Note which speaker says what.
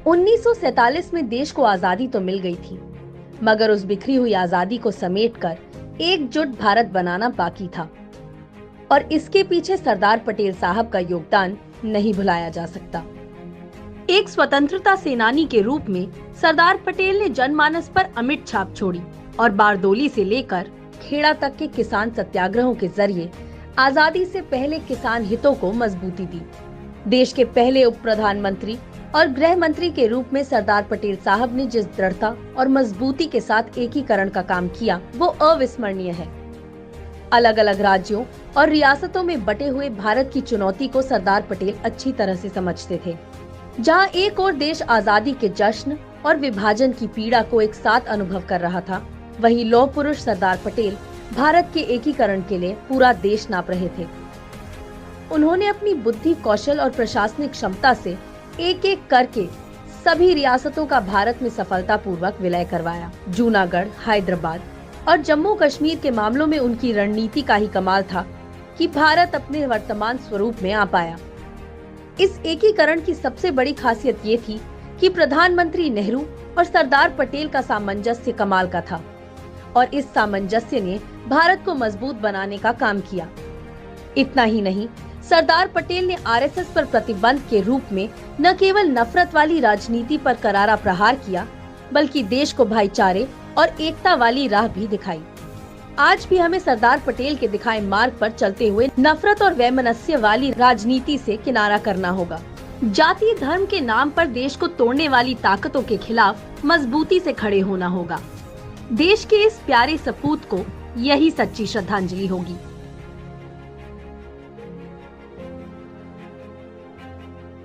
Speaker 1: 1947 में देश को आजादी तो मिल गई थी, मगर उस बिखरी हुई आजादी को समेटकर एकजुट भारत बनाना बाकी था और इसके पीछे सरदार पटेल साहब का योगदान नहीं भुलाया जा सकता। एक स्वतंत्रता सेनानी के रूप में सरदार पटेल ने जनमानस पर अमिट छाप छोड़ी और बारदोली से लेकर खेड़ा तक के किसान सत्याग्रहों के जरिए आजादी से पहले किसान हितों को मजबूती दी। देश के पहले उप प्रधानमंत्री और गृह मंत्री के रूप में सरदार पटेल साहब ने जिस दृढ़ता और मजबूती के साथ एकीकरण का काम किया वो अविस्मरणीय है। अलग अलग राज्यों और रियासतों में बटे हुए भारत की चुनौती को सरदार पटेल अच्छी तरह से समझते थे। जहां एक और देश आजादी के जश्न और विभाजन की पीड़ा को एक साथ अनुभव कर रहा था, वहीं लौह पुरुष सरदार पटेल भारत के एकीकरण के लिए पूरा देश नाप रहे थे। उन्होंने अपनी बुद्धि, कौशल और प्रशासनिक क्षमता से एक एक करके सभी रियासतों का भारत में सफलतापूर्वक विलय करवाया। जूनागढ़, हैदराबाद और जम्मू कश्मीर के मामलों में उनकी रणनीति का ही कमाल था कि भारत अपने वर्तमान स्वरूप में आ पाया। इस एकीकरण की सबसे बड़ी खासियत ये थी कि प्रधानमंत्री नेहरू और सरदार पटेल का सामंजस्य कमाल का था और इस सामंजस्य ने भारत को मजबूत बनाने का काम किया। इतना ही नहीं, सरदार पटेल ने आरएसएस पर प्रतिबंध के रूप में न केवल नफरत वाली राजनीति पर करारा प्रहार किया, बल्कि देश को भाईचारे और एकता वाली राह भी दिखाई। आज भी हमें सरदार पटेल के दिखाए मार्ग पर चलते हुए नफरत और वैमनस्य वाली राजनीति से किनारा करना होगा। जातीय धर्म के नाम पर देश को तोड़ने वाली ताकतों के खिलाफ मजबूती से खड़े होना होगा। देश के इस प्यारे सपूत को यही सच्ची श्रद्धांजलि होगी।